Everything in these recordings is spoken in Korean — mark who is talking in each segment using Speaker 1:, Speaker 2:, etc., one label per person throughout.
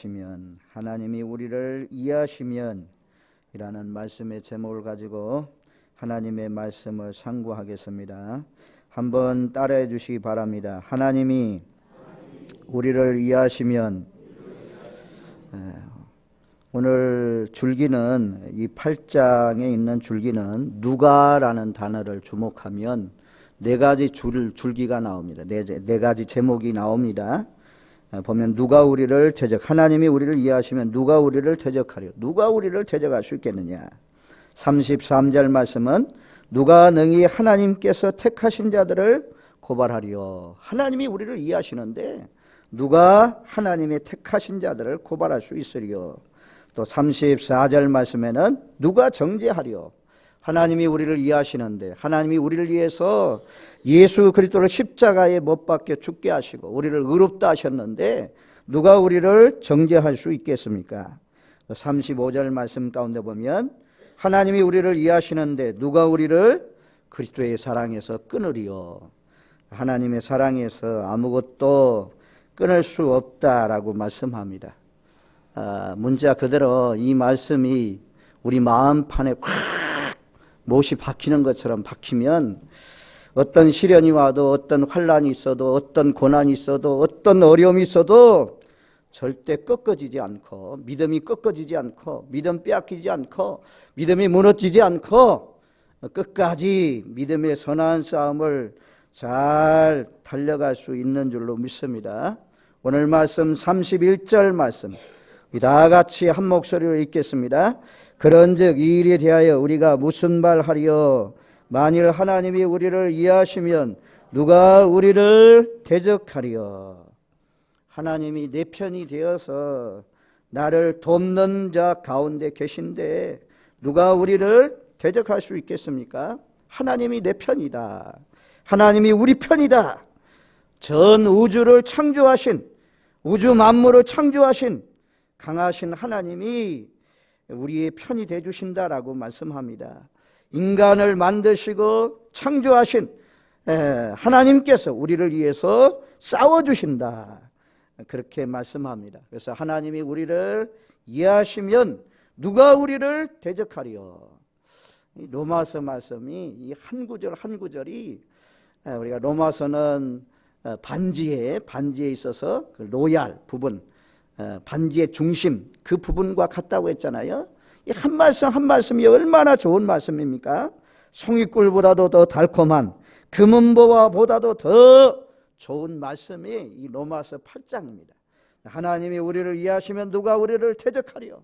Speaker 1: 이해하시면, 하나님이 우리를 이해하시면 이라는 말씀의 제목을 가지고 하나님의 말씀을 상고하겠습니다. 한번 따라해 주시기 바랍니다. 하나님이 우리를 이해하시면. 오늘 줄기는, 이 8장에 있는 줄기는 누가라는 단어를 주목하면 네 가지 줄기가 나옵니다. 네 가지 제목이 나옵니다. 보면 누가 우리를 하나님이 우리를 이해하시면 누가 우리를 대적하려. 누가 우리를 대적할 수 있겠느냐. 33절 말씀은 누가 능히 하나님께서 택하신 자들을 고발하리요. 하나님이 우리를 이해하시는데 누가 하나님의 택하신 자들을 고발할 수 있으리요. 또 34절 말씀에는 누가 정죄하리요. 하나님이 우리를 이해하시는데 하나님이 우리를 위해서 예수 그리스도를 십자가에 못 박혀 죽게 하시고 우리를 의롭다 하셨는데 누가 우리를 정죄할 수 있겠습니까? 35절 말씀 가운데 보면 하나님이 우리를 이해하시는데 누가 우리를 그리스도의 사랑에서 끊으리요. 하나님의 사랑에서 아무것도 끊을 수 없다라고 말씀합니다. 문자 그대로 이 말씀이 우리 마음판에 꽉 못이 박히는 것처럼 박히면 어떤 시련이 와도, 어떤 환난이 있어도, 어떤 고난이 있어도, 어떤 어려움이 있어도 절대 꺾어지지 않고, 믿음이 꺾어지지 않고, 믿음 빼앗기지 않고, 믿음이 무너지지 않고 끝까지 믿음의 선한 싸움을 잘 달려갈 수 있는 줄로 믿습니다. 오늘 말씀 31절 말씀 다 같이 한 목소리로 읽겠습니다. 그런즉 이 일에 대하여 우리가 무슨 말하리요? 만일 하나님이 우리를 이해하시면 누가 우리를 대적하리요? 하나님이 내 편이 되어서 나를 돕는 자 가운데 계신데 누가 우리를 대적할 수 있겠습니까? 하나님이 내 편이다. 하나님이 우리 편이다. 전 우주를 창조하신, 우주 만물을 창조하신 강하신 하나님이 우리의 편이 되주신다라고 말씀합니다. 인간을 만드시고 창조하신 하나님께서 우리를 위해서 싸워주신다. 그렇게 말씀합니다. 그래서 하나님이 우리를 이해하시면 누가 우리를 대적하리요. 로마서 말씀이 이 한 구절 한 구절이 우리가 로마서는 반지에 있어서 그 로얄 부분, 반지의 중심 그 부분과 같다고 했잖아요. 이 한 말씀 한 말씀이 얼마나 좋은 말씀입니까? 송이꿀보다도 더 달콤한 금은보화보다도 더 좋은 말씀이 이 로마서 8장입니다. 하나님이 우리를 이해하시면 누가 우리를 대적하리요.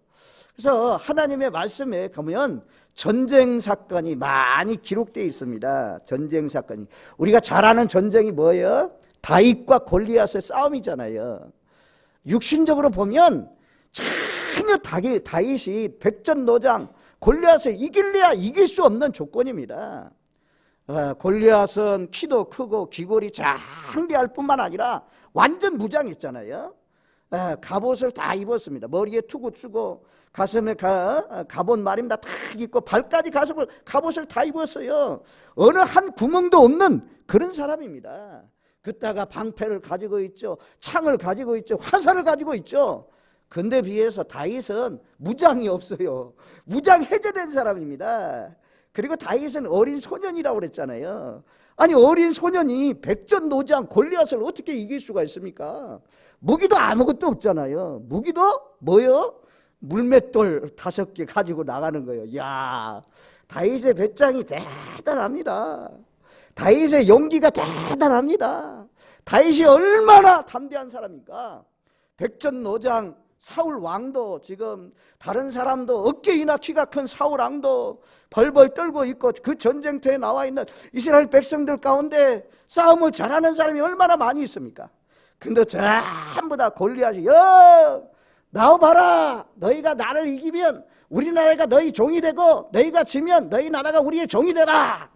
Speaker 1: 그래서 하나님의 말씀에 보면 전쟁 사건이 많이 기록되어 있습니다. 전쟁 사건이. 우리가 잘 아는 전쟁이 뭐예요? 다윗과 골리앗의 싸움이잖아요. 육신적으로 보면 전혀 다윗이 백전노장 골리앗을 이길래야 이길 수 없는 조건입니다. 골리앗은 키도 크고 귀골이 장대할 뿐만 아니라 완전 무장했잖아요. 갑옷을 다 입었습니다. 머리에 투구 쓰고 가슴에 갑옷 말입니다. 다 입고 발까지 갑옷을 다 입었어요. 어느 한 구멍도 없는 그런 사람입니다. 그따가 방패를 가지고 있죠. 창을 가지고 있죠. 화살을 가지고 있죠. 근데 비해서 다윗은 무장이 없어요. 무장 해제된 사람입니다. 그리고 다윗은 어린 소년이라고 그랬잖아요. 아니 어린 소년이 백전노장 골리앗을 어떻게 이길 수가 있습니까? 무기도 아무것도 없잖아요. 무기도 뭐요? 물맷돌 5개 가지고 나가는 거예요. 이야, 다윗의 배짱이 대단합니다. 다윗의 용기가 대단합니다. 다윗이 얼마나 담대한 사람입니까? 백전노장 사울 왕도, 지금 다른 사람도 어깨이나 키가 큰 사울 왕도 벌벌 떨고 있고 그 전쟁터에 나와 있는 이스라엘 백성들 가운데 싸움을 잘하는 사람이 얼마나 많이 있습니까? 근데 전부 다 골리앗이 나와봐라. 너희가 나를 이기면 우리 나라가 너희 종이 되고 너희가 지면 너희 나라가 우리의 종이 되라.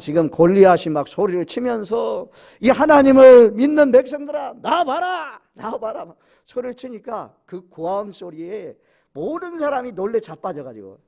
Speaker 1: 지금 골리앗이 막 소리를 치면서 이 하나님을 믿는 백성들아 나와봐라 소리를 치니까 그 고함 소리에 모든 사람이 놀래 자빠져가지고,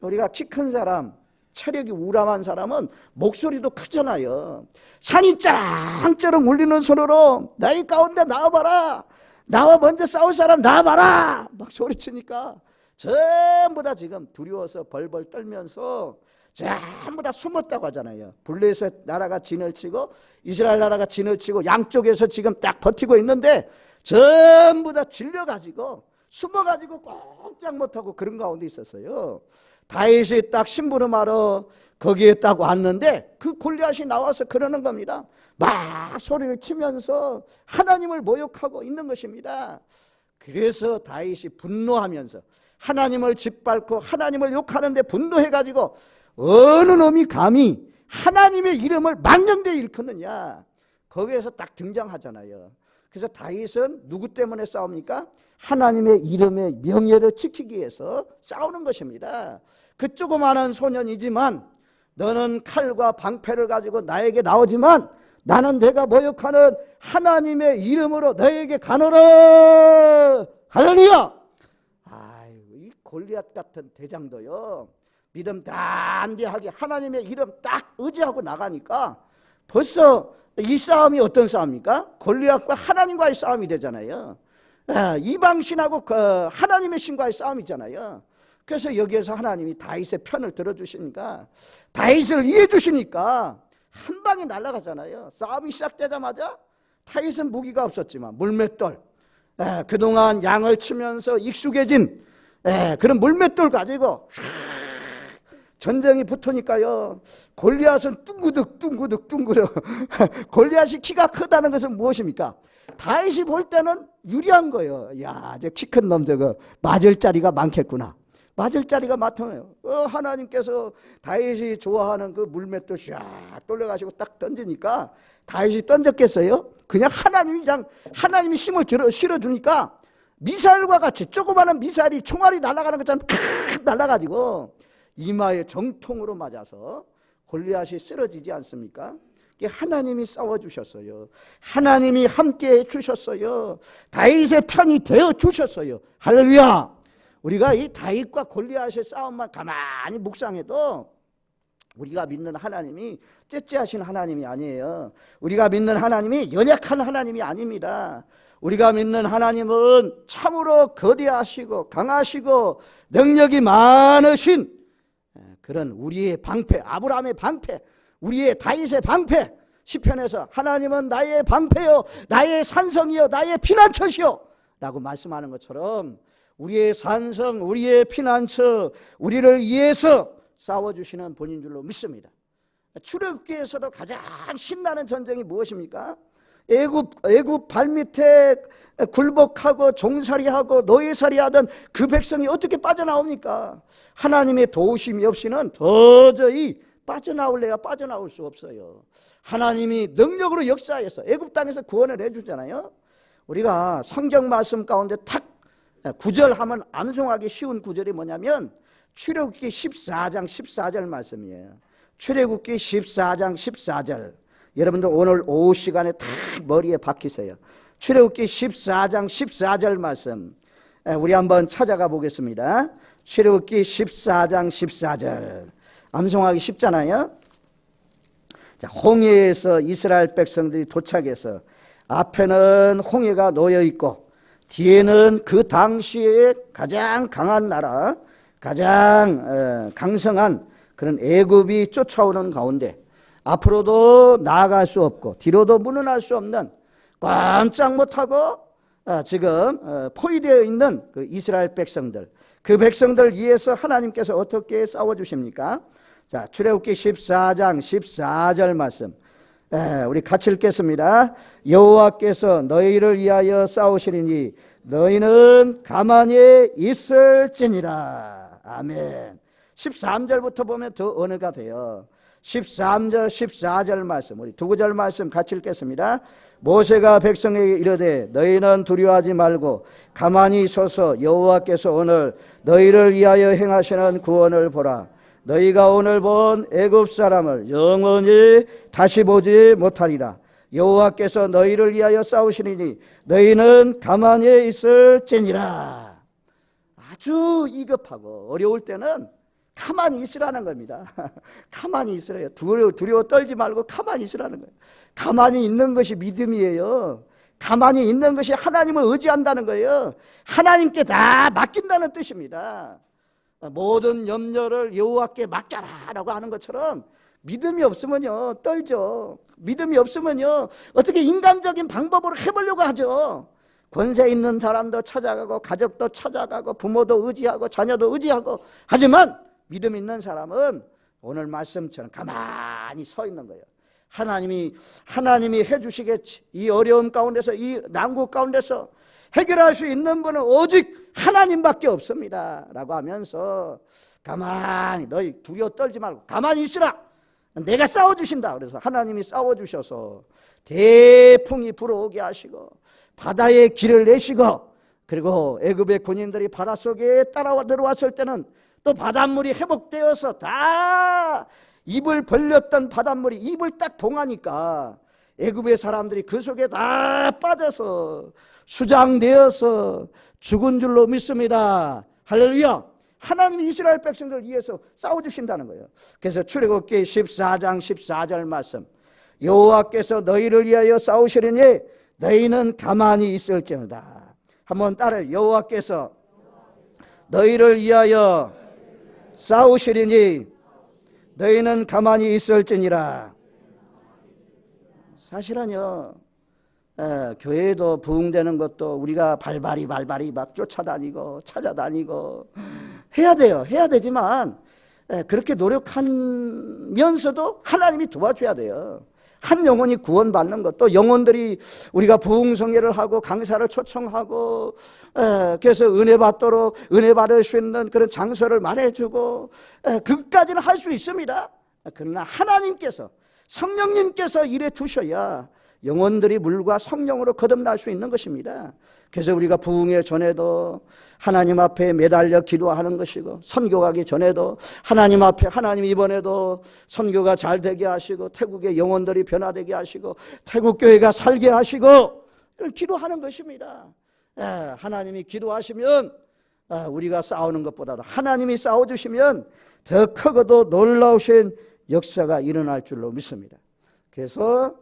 Speaker 1: 우리가 키 큰 사람, 체력이 우람한 사람은 목소리도 크잖아요. 산이 짱짱 울리는 소리로 너희 가운데 나와봐라. 나와 먼저 싸울 사람 나와봐라 막 소리치니까 전부 다 지금 두려워서 벌벌 떨면서 전부 다 숨었다고 하잖아요. 블레셋 나라가 진을 치고 이스라엘 나라가 진을 치고 양쪽에서 지금 딱 버티고 있는데 전부 다 질려가지고 숨어가지고 꼼짝 못하고 그런 가운데 있었어요. 다윗이 딱 심부름하러 거기에 딱 왔는데 그 골리앗이 나와서 그러는 겁니다. 막 소리를 치면서 하나님을 모욕하고 있는 것입니다. 그래서 다윗이 분노하면서 하나님을 짓밟고 하나님을 욕하는데 분노해가지고 어느 놈이 감히 하나님의 이름을 망령되이 일컫느냐, 거기에서 딱 등장하잖아요. 그래서 다윗은 누구 때문에 싸웁니까? 하나님의 이름의 명예를 지키기 위해서 싸우는 것입니다. 그 조그마한 소년이지만 너는 칼과 방패를 가지고 나에게 나오지만 나는 내가 모욕하는 하나님의 이름으로 너에게 가노라. 할렐루야. 아유, 이 골리앗 같은 대장도요, 믿음 담대하게 하나님의 이름 딱 의지하고 나가니까 벌써 이 싸움이 어떤 싸움입니까? 골리앗과 하나님과의 싸움이 되잖아요. 이방신하고 하나님의 신과의 싸움이잖아요. 그래서 여기에서 하나님이 다윗의 편을 들어주시니까, 다윗을 이해해 주시니까 한 방에 날아가잖아요. 싸움이 시작되자마자 다윗은 무기가 없었지만 물맷돌, 그동안 양을 치면서 익숙해진 그런 물맷돌 가지고 전쟁이 붙으니까요, 골리앗은 뚱구득 골리앗이 키가 크다는 것은 무엇입니까? 다윗이 볼 때는 유리한 거예요. 야, 저 키 큰 놈 저거 맞을 자리가 많겠구나. 맞을 자리가 많다며요. 하나님께서 다윗이 좋아하는 그 물맷돌 샥 돌려가지고 딱 던지니까 다윗이 던졌겠어요? 그냥 하나님이 힘을 실어주니까 미사일과 같이 조그마한 미사일이 총알이 날아가는 것처럼 칵 날아가지고 이마에 정통으로 맞아서 골리앗이 쓰러지지 않습니까? 하나님이 싸워주셨어요. 하나님이 함께해 주셨어요. 다윗의 편이 되어 주셨어요. 할렐루야. 우리가 이 다윗과 골리앗의 싸움만 가만히 묵상해도 우리가 믿는 하나님이 째째하신 하나님이 아니에요. 우리가 믿는 하나님이 연약한 하나님이 아닙니다. 우리가 믿는 하나님은 참으로 거대하시고 강하시고 능력이 많으신 그런 우리의 방패, 아브라함의 방패, 우리의 다윗의 방패. 시편에서 하나님은 나의 방패요 나의 산성이요 나의 피난처시요 라고 말씀하는 것처럼 우리의 산성, 우리의 피난처, 우리를 위해서 싸워주시는 분인 줄로 믿습니다. 출애굽기에서도 가장 신나는 전쟁이 무엇입니까? 애굽 발밑에 굴복하고 종살이하고 노예살이하던 그 백성이 어떻게 빠져나옵니까? 하나님의 도우심이 없이는 도저히 빠져나올래야 빠져나올 수 없어요. 하나님이 능력으로 역사해서 애굽 땅에서 구원을 해주잖아요. 우리가 성경 말씀 가운데 탁 구절하면 암송하기 쉬운 구절이 뭐냐면 출애굽기 14장 14절 말씀이에요. 출애굽기 14장 14절. 여러분들 오늘 오후 시간에 다 머리에 박히세요. 출애굽기 14장 14절 말씀 우리 한번 찾아가 보겠습니다. 출애굽기 14장 14절. 암송하기 쉽잖아요. 자, 홍해에서 이스라엘 백성들이 도착해서 앞에는 홍해가 놓여 있고 뒤에는 그 당시에 가장 강한 나라, 가장 강성한 그런 애굽이 쫓아오는 가운데 앞으로도 나아갈 수 없고 뒤로도 물러날 수 없는 꼼짝 못하고 지금 포위되어 있는 그 이스라엘 백성들, 그 백성들 위해서 하나님께서 어떻게 싸워주십니까? 자, 출애굽기 14장 14절 말씀 우리 같이 읽겠습니다. 여호와께서 너희를 위하여 싸우시리니 너희는 가만히 있을지니라. 아멘. 13절부터 보면 더 언어가 돼요. 13절 14절 말씀 우리 두 구절 말씀 같이 읽겠습니다. 모세가 백성에게 이르되 너희는 두려워하지 말고 가만히 서서 여호와께서 오늘 너희를 위하여 행하시는 구원을 보라. 너희가 오늘 본 애굽 사람을 영원히 다시 보지 못하리라. 여호와께서 너희를 위하여 싸우시리니 너희는 가만히 있을지니라. 아주 이급하고 어려울 때는 가만히 있으라는 겁니다. 가만히 있으래요. 두려워 떨지 말고 가만히 있으라는 거예요. 가만히 있는 것이 믿음이에요. 가만히 있는 것이 하나님을 의지한다는 거예요. 하나님께 다 맡긴다는 뜻입니다. 모든 염려를 여호와께 맡겨라라고 하는 것처럼 믿음이 없으면요 떨죠. 믿음이 없으면요 어떻게 인간적인 방법으로 해보려고 하죠. 권세 있는 사람도 찾아가고 가족도 찾아가고 부모도 의지하고 자녀도 의지하고, 하지만 믿음 있는 사람은 오늘 말씀처럼 가만히 서 있는 거예요. 하나님이 해주시겠지. 이 어려움 가운데서, 이 난국 가운데서 해결할 수 있는 분은 오직 하나님밖에 없습니다 라고 하면서 가만히, 너희 두려워 떨지 말고 가만히 있으라, 내가 싸워주신다. 그래서 하나님이 싸워주셔서 대풍이 불어오게 하시고 바다에 길을 내시고, 그리고 애굽의 군인들이 바닷속에 따라와 들어왔을 때는 또 바닷물이 회복되어서 다 입을 벌렸던 바닷물이 입을 딱 봉하니까 애굽의 사람들이 그 속에 다 빠져서 수장되어서 죽은 줄로 믿습니다. 할렐루야. 하나님이 이스라엘 백성들을 위해서 싸워주신다는 거예요. 그래서 출애굽기 14장 14절 말씀, 여호와께서 너희를 위하여 싸우시리니 너희는 가만히 있을지어다. 한번 따라해요. 여호와께서 너희를 위하여 싸우시리니 너희는 가만히 있을지니라. 사실은요, 교회도 부흥되는 것도 우리가 발발이 막 쫓아다니고 찾아다니고 해야 돼요. 해야 되지만 그렇게 노력하면서도 하나님이 도와줘야 돼요. 한 영혼이 구원받는 것도, 영혼들이 우리가 부흥성회를 하고 강사를 초청하고 그래서 은혜 받도록 은혜 받을 수 있는 그런 장소를 마련해주고 그것까지는 할 수 있습니다. 그러나 하나님께서, 성령님께서 일해 주셔야 영혼들이 물과 성령으로 거듭날 수 있는 것입니다. 그래서 우리가 부흥회 전에도 하나님 앞에 매달려 기도하는 것이고, 선교 가기 전에도 하나님 앞에, 하나님 이번에도 선교가 잘 되게 하시고 태국의 영혼들이 변화되게 하시고 태국 교회가 살게 하시고 기도하는 것입니다. 하나님이 기도하시면 우리가 싸우는 것보다도 하나님이 싸워주시면 더 크고도 놀라우신 역사가 일어날 줄로 믿습니다. 그래서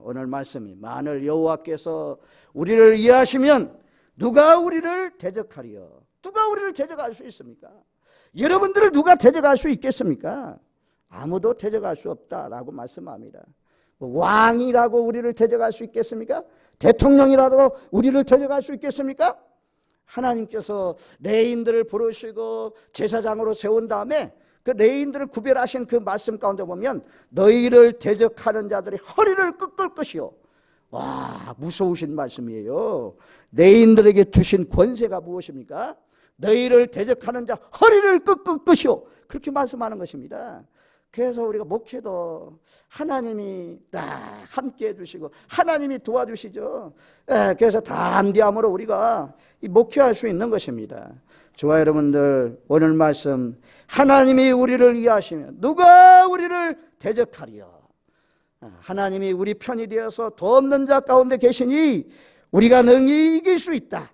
Speaker 1: 오늘 말씀이, 만일 여호와께서 우리를 이해하시면 누가 우리를 대적하리요? 누가 우리를 대적할 수 있습니까? 여러분들을 누가 대적할 수 있겠습니까? 아무도 대적할 수 없다라고 말씀합니다. 왕이라고 우리를 대적할 수 있겠습니까? 대통령이라도 우리를 대적할 수 있겠습니까? 하나님께서 레인들을 부르시고 제사장으로 세운 다음에 그 레인들을 구별하신 그 말씀 가운데 보면 너희를 대적하는 자들의 허리를 꺾을 것이요. 와, 무서우신 말씀이에요. 레인들에게 주신 권세가 무엇입니까? 너희를 대적하는 자 허리를 꺾을 것이요. 그렇게 말씀하는 것입니다. 그래서 우리가 목회도 하나님이 다 함께 해주시고 하나님이 도와주시죠. 그래서 담대함으로 우리가 목회할 수 있는 것입니다. 저와 여러분들, 오늘 말씀, 하나님이 우리를 이해하시면 누가 우리를 대적하리요? 하나님이 우리 편이 되어서 더 없는 자 가운데 계시니 우리가 능히 이길 수 있다.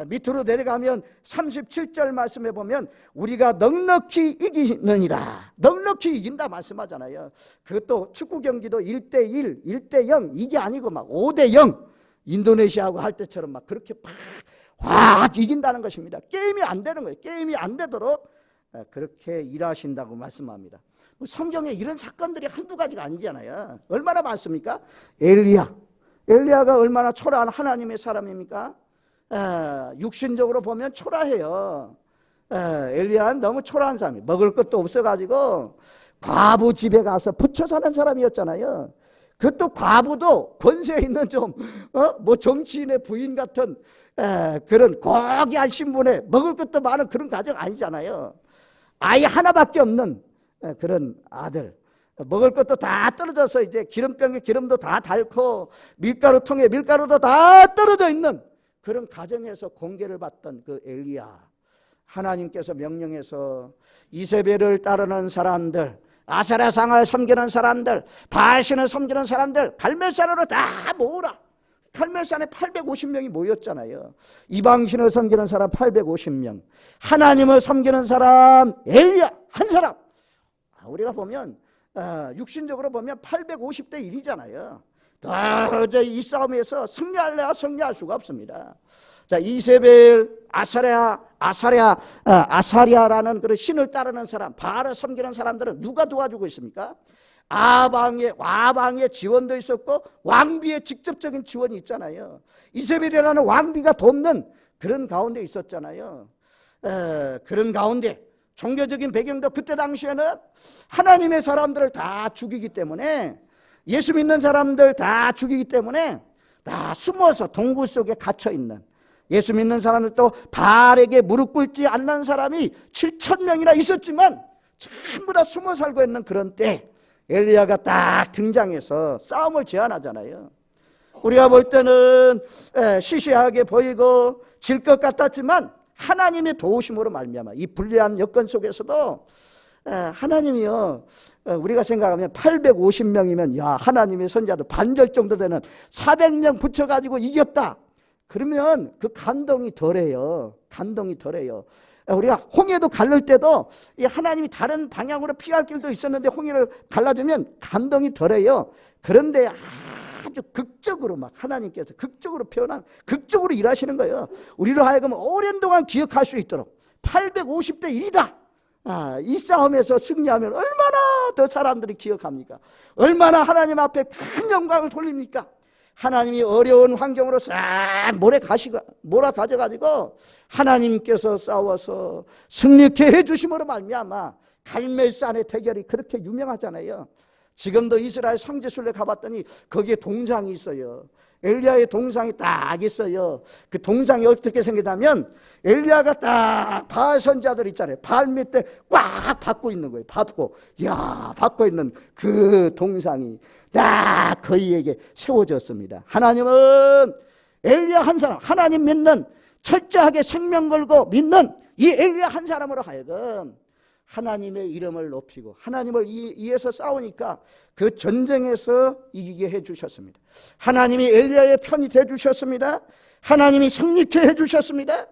Speaker 1: 밑으로 내려가면 37절 말씀에 보면 우리가 넉넉히 이기느니라. 넉넉히 이긴다 말씀하잖아요. 그것도 축구 경기도 1대1, 1대0 이게 아니고 막 5대0 인도네시아하고 할 때처럼 막 그렇게 확 이긴다는 것입니다. 게임이 안 되는 거예요. 게임이 안 되도록 그렇게 일하신다고 말씀합니다. 성경에 이런 사건들이 한두 가지가 아니잖아요. 얼마나 많습니까? 엘리야가 얼마나 초라한 하나님의 사람입니까? 육신적으로 보면 초라해요. 엘리야는 너무 초라한 사람이에요. 먹을 것도 없어가지고 과부 집에 가서 붙여 사는 사람이었잖아요. 그것도 과부도 권세 있는 뭐 정치인의 부인 같은 그런 고귀한 신분에 먹을 것도 많은 그런 가정 아니잖아요. 아이 하나밖에 없는 그런 아들, 먹을 것도 다 떨어져서 이제 기름병에 기름도 다 닳고 밀가루통에 밀가루도 다 떨어져 있는 그런 가정에서 공개를 받던 그 엘리야, 하나님께서 명령해서 이세벨을 따르는 사람들, 아세라상을 섬기는 사람들, 바알신을 섬기는 사람들 갈멜산으로 다 모으라. 갈멜산에 850명이 모였잖아요. 이방신을 섬기는 사람 850명, 하나님을 섬기는 사람 엘리야 한 사람. 우리가 보면 육신적으로 보면 850대 1이잖아요. 도저히 이 싸움에서 승리할래야 승리할 수가 없습니다. 자, 이세벨, 아사랴라는 그런 신을 따르는 사람, 바알을 섬기는 사람들은 누가 도와주고 있습니까? 와방의 지원도 있었고 왕비의 직접적인 지원이 있잖아요. 이세벨이라는 왕비가 돕는 그런 가운데 있었잖아요. 그런 가운데 종교적인 배경도 그때 당시에는 하나님의 사람들을 다 죽이기 때문에, 예수 믿는 사람들 다 죽이기 때문에 다 숨어서 동굴 속에 갇혀 있는, 예수 믿는 사람들도 바알에게 무릎 꿇지 않는 사람이 7,000명이나 있었지만 전부 다 숨어 살고 있는 그런 때 엘리야가 딱 등장해서 싸움을 제안하잖아요. 우리가 볼 때는 시시하게 보이고 질 것 같았지만 하나님의 도우심으로 말미암아 이 불리한 여건 속에서도 하나님이요, 우리가 생각하면 850명이면 야, 하나님의 선자도 반절 정도 되는 400명 붙여가지고 이겼다. 그러면 그 감동이 덜해요. 감동이 덜해요. 우리가 홍해도 갈를 때도 이 하나님이 다른 방향으로 피할 길도 있었는데 홍해를 갈라주면 감동이 덜해요. 그런데 아주 극적으로 막 하나님께서 극적으로 표현한, 극적으로 일하시는 거예요. 우리로 하여금 오랜 동안 기억할 수 있도록 850대 1이다. 이 싸움에서 승리하면 얼마나 더 사람들이 기억합니까? 얼마나 하나님 앞에 큰 영광을 돌립니까? 하나님이 어려운 환경으로 싹 몰아가져가지고 하나님께서 싸워서 승리케 해주심으로 말미암아 갈멜산의 대결이 그렇게 유명하잖아요. 지금도 이스라엘 성지순례 가봤더니 거기에 동상이 있어요. 엘리야의 동상이 딱 있어요. 그 동상이 어떻게 생기냐면 엘리야가 딱 바알 선자들 있잖아요. 바알 밑에 꽉 받고 있는 거예요. 받고 있는 그 동상이 딱 그에게 세워졌습니다. 하나님은 엘리야 한 사람, 하나님 믿는, 철저하게 생명 걸고 믿는 이 엘리야 한 사람으로 하여금 하나님의 이름을 높이고 하나님을 위해서 싸우니까 그 전쟁에서 이기게 해주셨습니다. 하나님이 엘리야의 편이 되주셨습니다. 하나님이 승리케 해주셨습니다.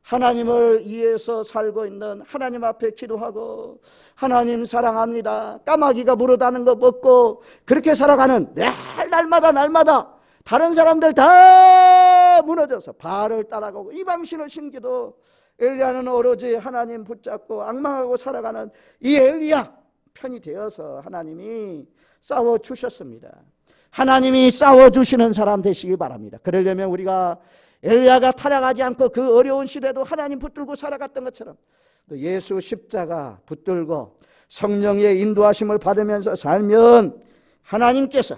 Speaker 1: 하나님을 위해서 살고 있는, 하나님 앞에 기도하고 하나님 사랑합니다, 까마귀가 물어다는 거 먹고 그렇게 살아가는 날마다 다른 사람들 다 무너져서 바알을 따라가고 이방신을 신기도 엘리야는 오로지 하나님 붙잡고 앙망하고 살아가는 이 엘리야 편이 되어서 하나님이 싸워주셨습니다. 하나님이 싸워주시는 사람 되시기 바랍니다. 그러려면 우리가 엘리야가 타락하지 않고 그 어려운 시대도 하나님 붙들고 살아갔던 것처럼 또 예수 십자가 붙들고 성령의 인도하심을 받으면서 살면 하나님께서,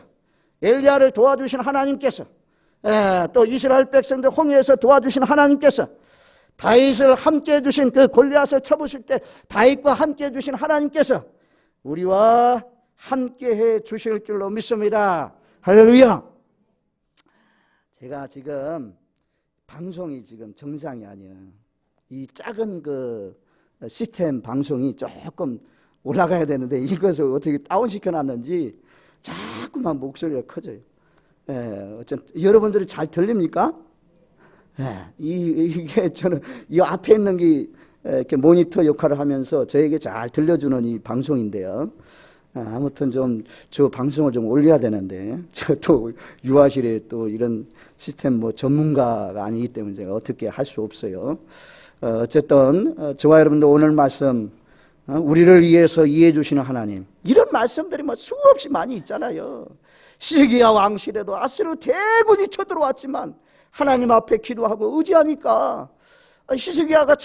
Speaker 1: 엘리야를 도와주신 하나님께서, 또 이스라엘 백성들 홍해에서 도와주신 하나님께서, 다윗을 함께 해주신, 그 골리앗을 쳐부실 때 다윗과 함께 해주신 하나님께서 우리와 함께 해주실 줄로 믿습니다. 할렐루야. 제가 지금 방송이 지금 정상이 아니에요. 이 작은 그 시스템 방송이 조금 올라가야 되는데 이것을 어떻게 다운시켜 놨는지 자꾸만 목소리가 커져요. 여러분들이 잘 들립니까? 이게 저는 이 앞에 있는 게 이렇게 모니터 역할을 하면서 저에게 잘 들려주는 이 방송인데요. 아무튼 좀 저 방송을 좀 올려야 되는데 저 또 유아실에 또 이런 시스템 뭐 전문가가 아니기 때문에 제가 어떻게 할 수 없어요. 어쨌든 저와 여러분도 오늘 말씀, 우리를 위해서 이해해 주시는 하나님, 이런 말씀들이 뭐 수없이 많이 있잖아요. 시기야 왕 시대도 아수르 대군이 쳐들어왔지만 하나님 앞에 기도하고 의지하니까, 히스기야가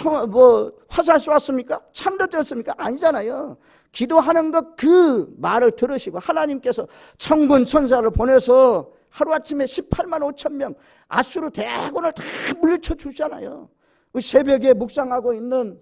Speaker 1: 화살 쏘았습니까? 창도 떼었습니까? 아니잖아요. 기도하는 것 그 말을 들으시고 하나님께서 천군 천사를 보내서 하루아침에 18만 5천 명 아수르 대군을 다 물리쳐 주잖아요. 새벽에 묵상하고 있는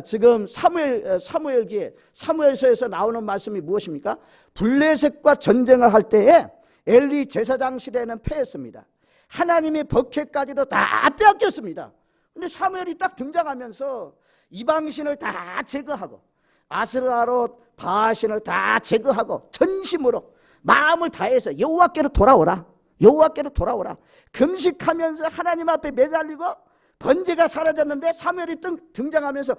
Speaker 1: 지금 사무엘기에 사무엘서에서 나오는 말씀이 무엇입니까? 블레셋과 전쟁을 할 때에 엘리 제사장 시대에는 패했습니다. 하나님의 법궤까지도 다 빼앗겼습니다. 근데 사무엘이 딱 등장하면서 이방신을 다 제거하고 아스라롯 바신을 다 제거하고 전심으로 마음을 다해서 여호와께로 돌아오라, 여호와께로 돌아오라, 금식하면서 하나님 앞에 매달리고 번제가 사라졌는데 사무엘이 등장하면서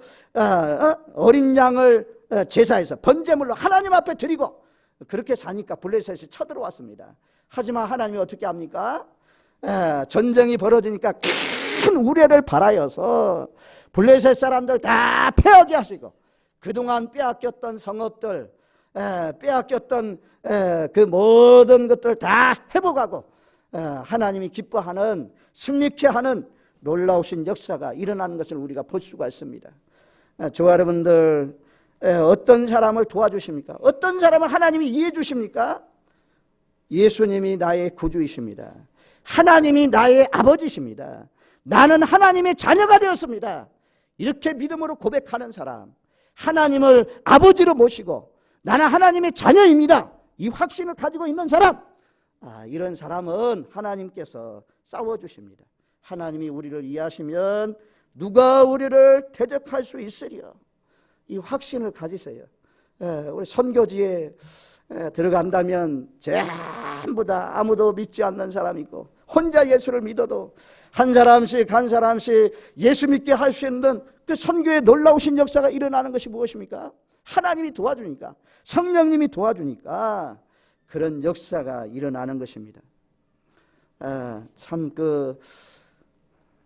Speaker 1: 어린 양을 제사해서 번제물로 하나님 앞에 드리고 그렇게 사니까 블레셋이 쳐들어왔습니다. 하지만 하나님이 어떻게 합니까? 전쟁이 벌어지니까 큰 우레를 발하여서 블레셋 사람들 다 패하게 하시고, 그동안 빼앗겼던 성읍들, 빼앗겼던 그 모든 것들 다 회복하고, 하나님이 기뻐하는, 승리케 하는 놀라우신 역사가 일어나는 것을 우리가 볼 수가 있습니다. 저와 여러분들, 어떤 사람을 도와주십니까? 어떤 사람을 하나님이 이해해 주십니까? 예수님이 나의 구주이십니다. 하나님이 나의 아버지십니다. 나는 하나님의 자녀가 되었습니다. 이렇게 믿음으로 고백하는 사람, 하나님을 아버지로 모시고 나는 하나님의 자녀입니다, 이 확신을 가지고 있는 사람, 이런 사람은 하나님께서 싸워주십니다. 하나님이 우리를 이해하시면 누가 우리를 대적할 수 있으리요. 이 확신을 가지세요. 우리 선교지에 들어간다면 전부 다 아무도 믿지 않는 사람이 있고, 혼자 예수를 믿어도 한 사람씩 한 사람씩 예수 믿게 할 수 있는 그 선교의 놀라우신 역사가 일어나는 것이 무엇입니까? 하나님이 도와주니까, 성령님이 도와주니까 그런 역사가 일어나는 것입니다. 참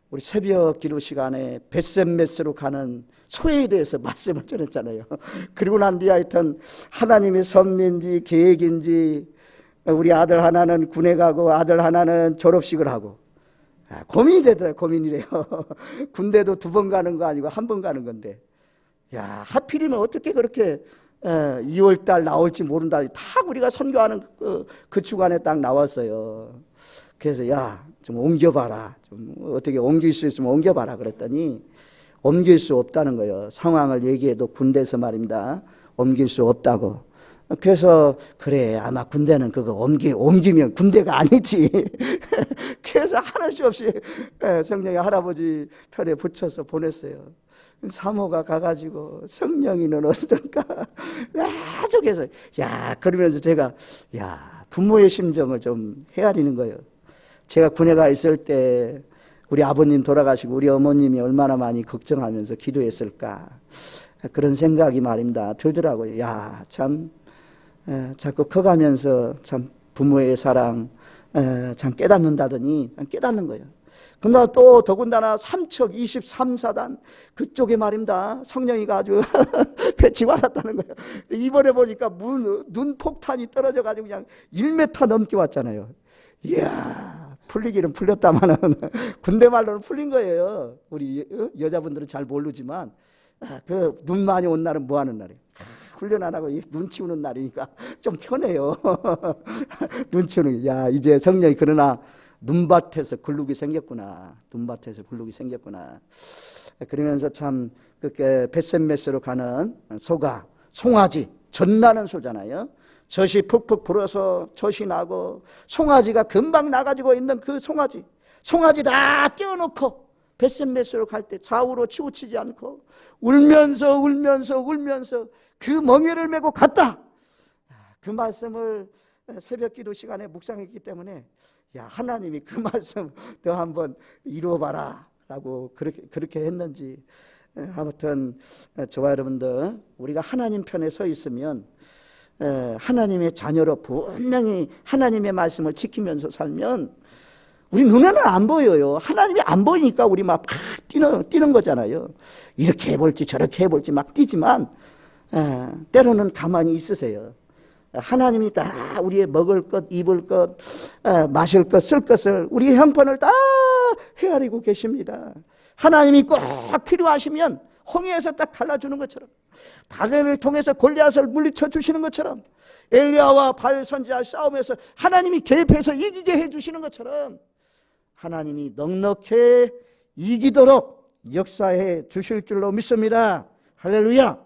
Speaker 1: 우리 새벽 기도 시간에 벳셈메스로 가는 소회에 대해서 말씀을 전했잖아요. 그리고 난 뒤에 하여튼 하나님의 섭리인지 계획인지, 우리 아들 하나는 군에 가고 아들 하나는 졸업식을 하고, 고민이 되더라고요. 고민이 돼요. 군대도 2번 가는 거 아니고 1번 가는 건데, 야, 하필이면 어떻게 그렇게 2월달 나올지 모른다. 다 우리가 선교하는 그 주간에 딱 나왔어요. 그래서 야, 좀 옮겨봐라. 좀 어떻게 옮길 수 있으면 옮겨봐라 그랬더니 옮길 수 없다는 거예요. 상황을 얘기해도 군대에서 말입니다, 옮길 수 없다고. 그래서 그래, 아마 군대는 그거 옮기면 군대가 아니지. 그래서 하는 수 없이 성령의 할아버지 편에 붙여서 보냈어요. 사모가 가가지고 성령이는 어떨까? 아주 그래서 그러면서 제가 부모의 심정을 좀 헤아리는 거예요. 제가 군에 가 있을 때 우리 아버님 돌아가시고 우리 어머님이 얼마나 많이 걱정하면서 기도했을까, 그런 생각이 말입니다 들더라고요. 참 자꾸 커가면서 참 부모의 사랑 참 깨닫는다더니 깨닫는 거예요. 그러나 또 더군다나 삼척 23사단 그쪽에 말입니다, 성령이가 아주 배치 받았다는 거예요. 이번에 보니까 눈 폭탄이 떨어져 가지고 그냥 1m 넘게 왔잖아요. 이야, 풀리기는 풀렸다마는 군대 말로는 풀린 거예요. 우리 여자분들은 잘 모르지만 그 눈 많이 온 날은 뭐 하는 날이에요? 훈련 안 하고 눈 치우는 날이니까 좀 편해요. 눈 치우는, 이제 성령이 그러나 눈밭에서 굴룩이 생겼구나. 눈밭에서 굴룩이 생겼구나. 그러면서 참 그렇게 벳셈메스로 가는 소가, 송아지, 젖나는 소잖아요. 젖이 푹푹 불어서 젖이 나고, 송아지가 금방 나가지고 있는 그 송아지 다 떼어놓고 벳셈메스로 갈 때 좌우로 치우치지 않고 울면서 그 멍에를 메고 갔다. 그 말씀을 새벽 기도 시간에 묵상했기 때문에 하나님이 그 말씀 너 한번 이루어봐라 라고 그렇게 했는지, 아무튼 저와 여러분들, 우리가 하나님 편에 서 있으면, 하나님의 자녀로 분명히 하나님의 말씀을 지키면서 살면 우리 눈에는 안 보여요. 하나님이 안 보이니까 우리 막 뛰는 거잖아요. 이렇게 해볼지 저렇게 해볼지 막 뛰지만 때로는 가만히 있으세요. 하나님이 다 우리의 먹을 것, 입을 것, 마실 것, 쓸 것을, 우리의 형편을 다 헤아리고 계십니다. 하나님이 꼭 필요하시면 홍해에서 딱 갈라주는 것처럼, 다윗을 통해서 골리앗을 물리쳐 주시는 것처럼, 엘리야와 바알 선지자 싸움에서 하나님이 개입해서 이기게 해주시는 것처럼 하나님이 넉넉히 이기도록 역사해 주실 줄로 믿습니다. 할렐루야.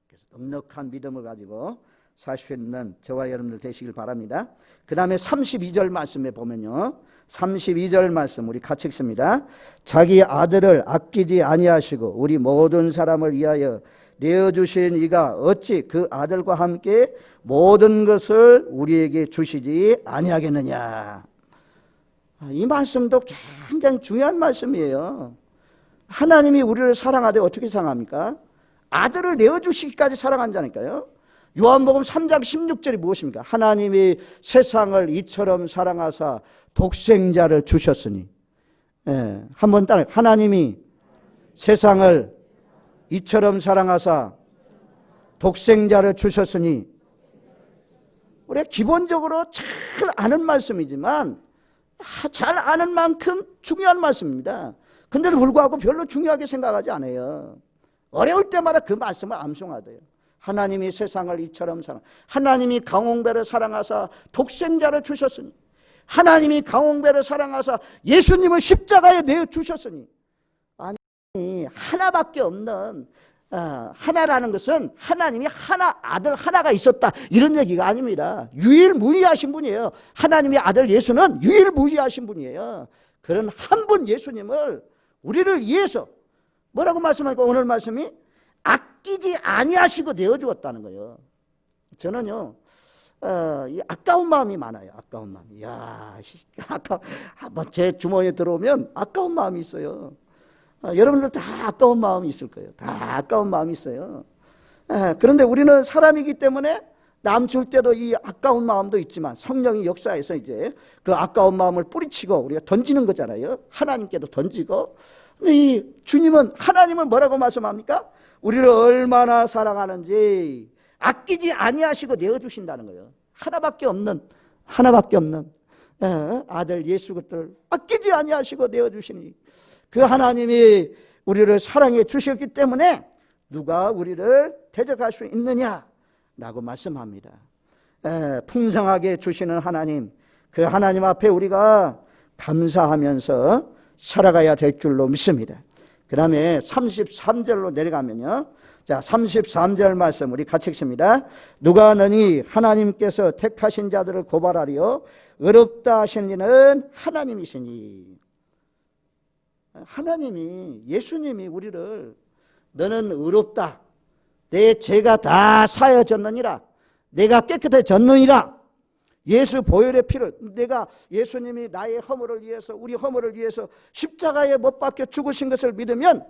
Speaker 1: 그래서 넉넉한 믿음을 가지고 살 수 있는 저와 여러분들 되시길 바랍니다. 그 다음에 32절 말씀에 보면요, 32절 말씀 우리 같이 읽습니다. 자기 아들을 아끼지 아니하시고 우리 모든 사람을 위하여 내어주신 이가 어찌 그 아들과 함께 모든 것을 우리에게 주시지 아니하겠느냐. 이 말씀도 굉장히 중요한 말씀이에요. 하나님이 우리를 사랑하되 어떻게 사랑합니까? 아들을 내어주시기까지 사랑한다니까요. 요한복음 3장 16절이 무엇입니까? 하나님이 세상을 이처럼 사랑하사 독생자를 주셨으니. 예, 한번 따라. 하나님이 세상을 이처럼 사랑하사 독생자를 주셨으니. 우리가 기본적으로 잘 아는 말씀이지만 잘 아는 만큼 중요한 말씀입니다. 근데도 불구하고 별로 중요하게 생각하지 않아요. 어려울 때마다 그 말씀을 암송하대요. 하나님이 세상을 이처럼 하나님이 강홍배를 사랑하사 독생자를 주셨으니, 하나님이 강홍배를 사랑하사 예수님을 십자가에 내어주셨으니. 아니, 하나밖에 없는 하나라는 것은 하나님이 아들 하나가 있었다 이런 얘기가 아닙니다. 유일무이하신 분이에요. 하나님의 아들 예수는 유일무이하신 분이에요. 그런 한 분 예수님을 우리를 위해서 뭐라고 말씀하니까 오늘 말씀이 아끼지 아니하시고 내어주었다는 거예요. 저는요 이 아까운 마음이 많아요. 아까운 마음이. 제 주머니에 들어오면 아까운 마음이 있어요. 여러분들 다 아까운 마음이 있을 거예요. 다 아까운 마음이 있어요. 그런데 우리는 사람이기 때문에 남 줄 때도 이 아까운 마음도 있지만 성령이 역사해서 이제 그 아까운 마음을 뿌리치고 우리가 던지는 거잖아요. 하나님께도 던지고. 근데 이 주님은, 하나님은 뭐라고 말씀합니까? 우리를 얼마나 사랑하는지 아끼지 아니하시고 내어주신다는 거예요. 하나밖에 없는 아들 예수 그리스도를 아끼지 아니하시고 내어주시니, 그 하나님이 우리를 사랑해 주셨기 때문에 누가 우리를 대적할 수 있느냐라고 말씀합니다. 풍성하게 주시는 하나님, 그 하나님 앞에 우리가 감사하면서 살아가야 될 줄로 믿습니다. 그 다음에 33절로 내려가면요, 자 33절 말씀 우리 같이 읽습니다. 누가 너니 하나님께서 택하신 자들을 고발하리요 의롭다 하신 이는 하나님이시니. 하나님이, 예수님이 우리를 너는 의롭다, 내 죄가 다 사여졌느니라, 내가 깨끗해졌느니라, 예수 보혈의 피를, 내가 예수님이 나의 허물을 위해서, 우리 허물을 위해서 십자가에 못 박혀 죽으신 것을 믿으면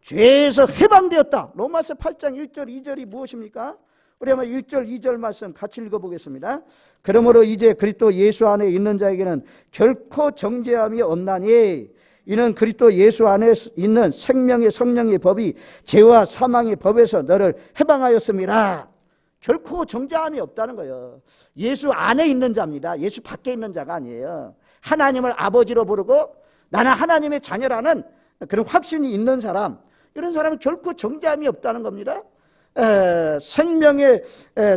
Speaker 1: 죄에서 해방되었다. 로마서 8장 1절 2절이 무엇입니까? 우리 한번 1절 2절 말씀 같이 읽어보겠습니다. 그러므로 이제 그리스도 예수 안에 있는 자에게는 결코 정죄함이 없나니 이는 그리스도 예수 안에 있는 생명의 성령의 법이 죄와 사망의 법에서 너를 해방하였음이라. 결코 정죄함이 없다는 거예요. 예수 안에 있는 자입니다. 예수 밖에 있는 자가 아니에요. 하나님을 아버지로 부르고 나는 하나님의 자녀라는 그런 확신이 있는 사람, 이런 사람은 결코 정죄함이 없다는 겁니다. 생명의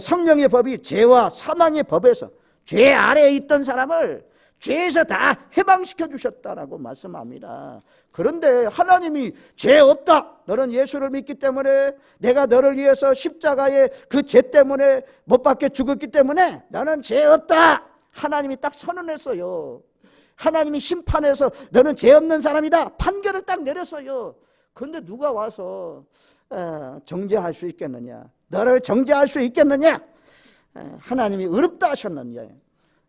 Speaker 1: 성령의 법이 죄와 사망의 법에서 죄 아래에 있던 사람을 죄에서 다 해방시켜 주셨다라고 말씀합니다. 그런데 하나님이 죄 없다, 너는 예수를 믿기 때문에, 내가 너를 위해서 십자가에 그 죄 때문에 못 박혀 죽었기 때문에 너는 죄 없다, 하나님이 딱 선언했어요. 하나님이 심판해서 너는 죄 없는 사람이다 판결을 딱 내렸어요. 그런데 누가 와서 정죄할 수 있겠느냐, 너를 정죄할 수 있겠느냐, 하나님이 의롭다 하셨느냐,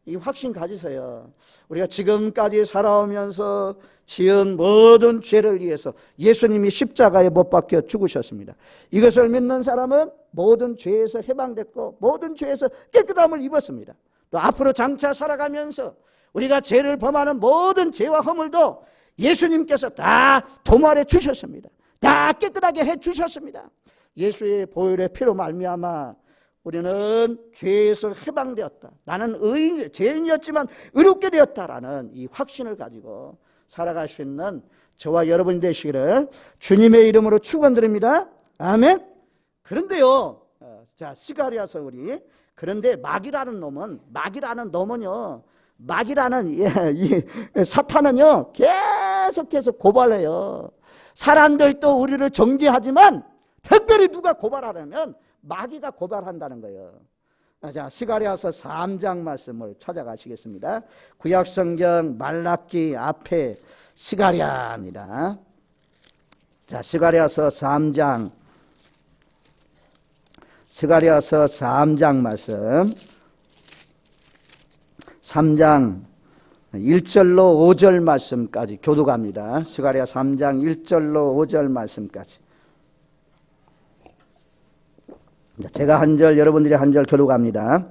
Speaker 1: 이 확신 가지세요. 우리가 지금까지 살아오면서 지은 모든 죄를 위해서 예수님이 십자가에 못 박혀 죽으셨습니다. 이것을 믿는 사람은 모든 죄에서 해방됐고 모든 죄에서 깨끗함을 입었습니다. 또 앞으로 장차 살아가면서 우리가 죄를 범하는 모든 죄와 허물도 예수님께서 다 도말해 주셨습니다. 다 깨끗하게 해 주셨습니다. 예수의 보혈의 피로 말미암아 우리는 죄에서 해방되었다, 나는 죄인이었지만 의롭게 되었다라는 이 확신을 가지고 살아갈 수 있는 저와 여러분이 되시기를 주님의 이름으로 축원드립니다. 아멘. 그런데요, 자 스가랴서 우리, 그런데 마귀라는 놈은요, 이 사탄은요 계속해서 고발해요. 사람들도 우리를 정죄하지만 특별히 누가 고발하려면 마귀가 고발한다는 거예요. 자, 스가랴서 3장 말씀을 찾아가시겠습니다. 구약성경 말라기 앞에 스가랴입니다. 자, 스가랴서 3장 말씀, 3장 1절로 5절 말씀까지 교독합니다. 스가랴 3장 1절로 5절 말씀까지. 제가 한 절, 여러분들이 한 절 교독합니다.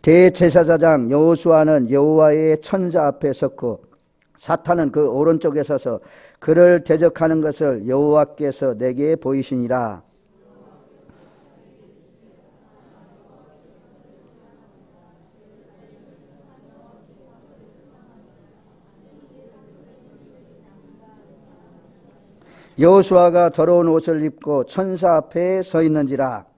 Speaker 1: 대제사장 여호수아는 여호와의 천사 앞에 섰고 사탄은 그 오른쪽에 서서 그를 대적하는 것을 여호와께서 내게 보이시니라. 여호수아가 더러운 옷을 입고 천사 앞에 서 있는지라.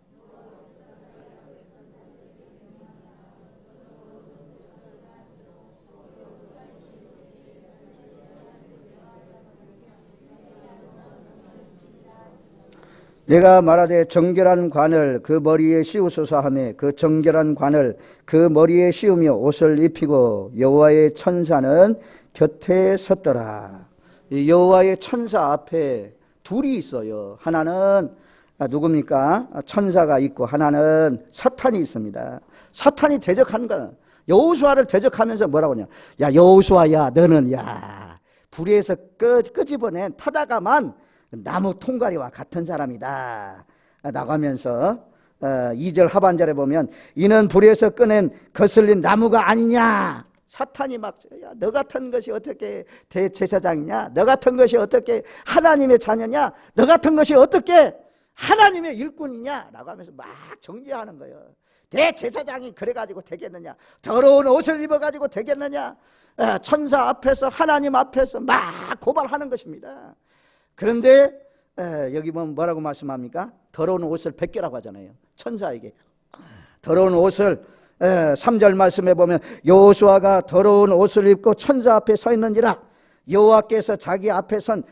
Speaker 1: 내가 말하되 정결한 관을 그 머리에 씌우소서 하며 그 정결한 관을 그 머리에 씌우며 옷을 입히고 여호와의 천사는 곁에 섰더라. 여호와의 천사 앞에 둘이 있어요. 하나는 누굽니까? 천사가 있고 하나는 사탄이 있습니다. 사탄이 대적하는 거야. 여호수아를 대적하면서 뭐라고 하냐? 야 여호수아야, 너는 야 불에서 끄집어낸 타다가만 나무 통가리와 같은 사람이다 라고 하면서 2절 하반절에 보면 이는 불에서 꺼낸 거슬린 나무가 아니냐. 사탄이 막 야, 너 같은 것이 어떻게 대제사장이냐, 너 같은 것이 어떻게 하나님의 자녀냐, 너 같은 것이 어떻게 하나님의 일꾼이냐 라고 하면서 막 정죄하는 거예요. 대제사장이 그래가지고 되겠느냐, 더러운 옷을 입어가지고 되겠느냐, 천사 앞에서 하나님 앞에서 막 고발하는 것입니다. 그런데 여기 보면 뭐라고 말씀합니까? 더러운 옷을 벗겨라고 하잖아요. 천사에게 더러운 옷을 3절 말씀해 보면 여호수아가 더러운 옷을 입고 천사 앞에 서 있는지라. 여호와께서 자기 앞에 선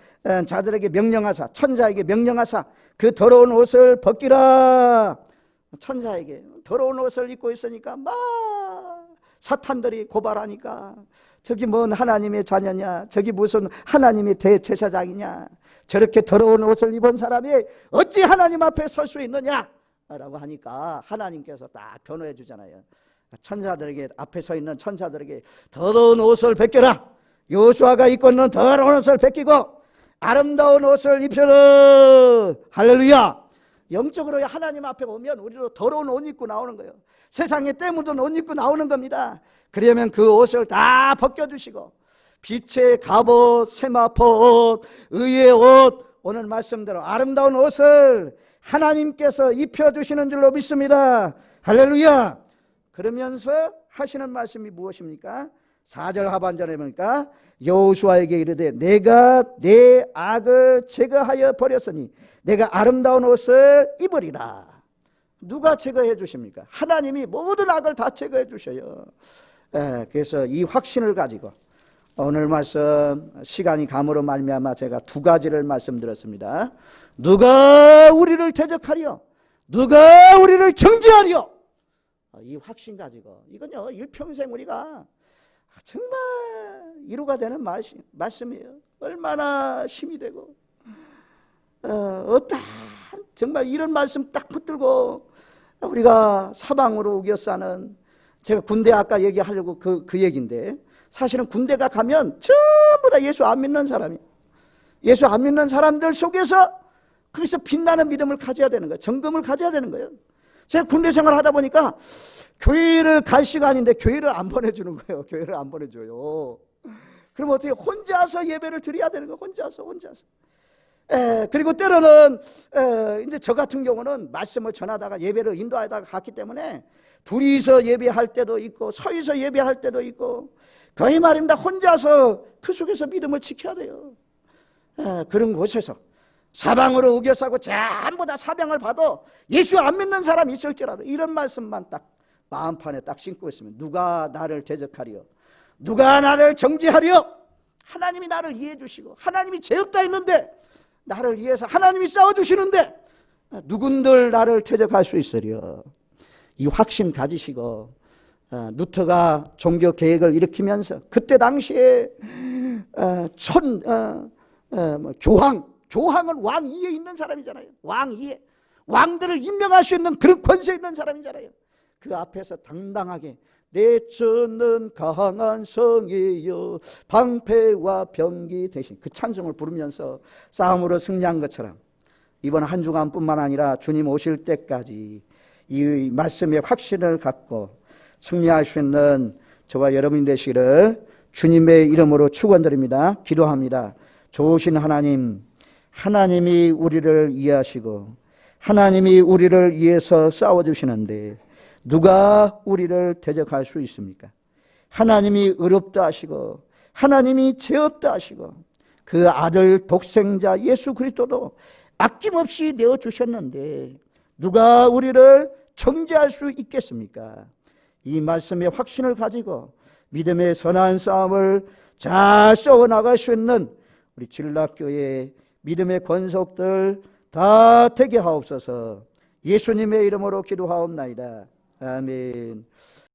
Speaker 1: 자들에게 명령하사 천사에게 명령하사 그 더러운 옷을 벗기라. 천사에게 더러운 옷을 입고 있으니까 막 사탄들이 고발하니까 저기 뭔 하나님의 자녀냐, 저기 무슨 하나님의 대제사장이냐, 저렇게 더러운 옷을 입은 사람이 어찌 하나님 앞에 설 수 있느냐 라고 하니까 하나님께서 딱 변호해 주잖아요. 천사들에게, 앞에 서 있는 천사들에게 더러운 옷을 벗겨라. 여호수아가 입고 있는 더러운 옷을 벗기고 아름다운 옷을 입혀라. 할렐루야. 영적으로 하나님 앞에 오면 우리도 더러운 옷 입고 나오는 거예요. 세상에 때 묻은 옷 입고 나오는 겁니다. 그러면 그 옷을 다 벗겨주시고 빛의 갑옷, 세마포 옷, 의의 옷, 오늘 말씀대로 아름다운 옷을 하나님께서 입혀주시는 줄로 믿습니다. 할렐루야. 그러면서 하시는 말씀이 무엇입니까? 4절 하반절에 보니까 여호수아에게 이르되 내가 내 악을 제거하여 버렸으니 내가 아름다운 옷을 입으리라. 누가 제거해 주십니까? 하나님이 모든 악을 다 제거해 주셔요. 그래서 이 확신을 가지고 오늘 말씀 시간이 감으로 말미암아 제가 2가지를 말씀드렸습니다. 누가 우리를 대적하리요? 누가 우리를 정죄하리요? 이 확신 가지고 이건요 일평생 우리가 정말 이루가 되는 말씀이에요. 얼마나 힘이 되고 어떠한 정말 이런 말씀 딱 붙들고 우리가 사방으로 우겨 싸는, 제가 군대 아까 얘기하려고 그 얘기인데 사실은 군대가 가면 전부 다 예수 안 믿는 사람이에요. 예수 안 믿는 사람들 속에서 거기서 빛나는 믿음을 가져야 되는 거예요. 정금을 가져야 되는 거예요. 제가 군대 생활을 하다 보니까 교회를 갈 시간인데 교회를 안 보내주는 거예요. 교회를 안 보내줘요. 그럼 어떻게 혼자서 예배를 드려야 되는 거예요. 혼자서. 그리고 때로는 이제 저 같은 경우는 말씀을 전하다가 예배를 인도하다가 갔기 때문에 둘이서 예배할 때도 있고 서이서 예배할 때도 있고 거의 말입니다. 혼자서 그 속에서 믿음을 지켜야 돼요. 그런 곳에서 사방으로 우겨싸고 전부 다 사명을 받아 예수 안 믿는 사람이 있을지라도 이런 말씀만 딱 마음판에 딱 심고 있으면 누가 나를 대적하리요? 누가 나를 정죄하리요? 하나님이 나를 이해해 주시고 하나님이 죄 없다 했는데 나를 위해서 하나님이 싸워주시는데 누군들 나를 대적할 수 있으리요? 이 확신 가지시고 루터가 종교 개혁을 일으키면서 그때 당시에 교황은 왕 위에 있는 사람이잖아요. 왕 위에 왕들을 임명할 수 있는 그런 권세 있는 사람이잖아요. 그 앞에서 당당하게 내 저는 강한 성이요 방패와 병기 대신 그 찬송을 부르면서 싸움으로 승리한 것처럼 이번 한 주간뿐만 아니라 주님 오실 때까지 이 말씀의 확신을 갖고 승리할 수 있는 저와 여러분이 되시기를 주님의 이름으로 축원드립니다. 기도합니다. 좋으신 하나님, 하나님이 우리를 이해하시고 하나님이 우리를 위해서 싸워주시는데 누가 우리를 대적할 수 있습니까? 하나님이 의롭다 하시고 하나님이 죄 없다 하시고 그 아들 독생자 예수 그리스도도 아낌없이 내어주셨는데 누가 우리를 정죄할 수 있겠습니까? 이 말씀의 확신을 가지고 믿음의 선한 싸움을 잘 싸워나갈 수 있는 우리 진락교회 믿음의 권속들 다 되게 하옵소서. 예수님의 이름으로 기도하옵나이다. 아멘.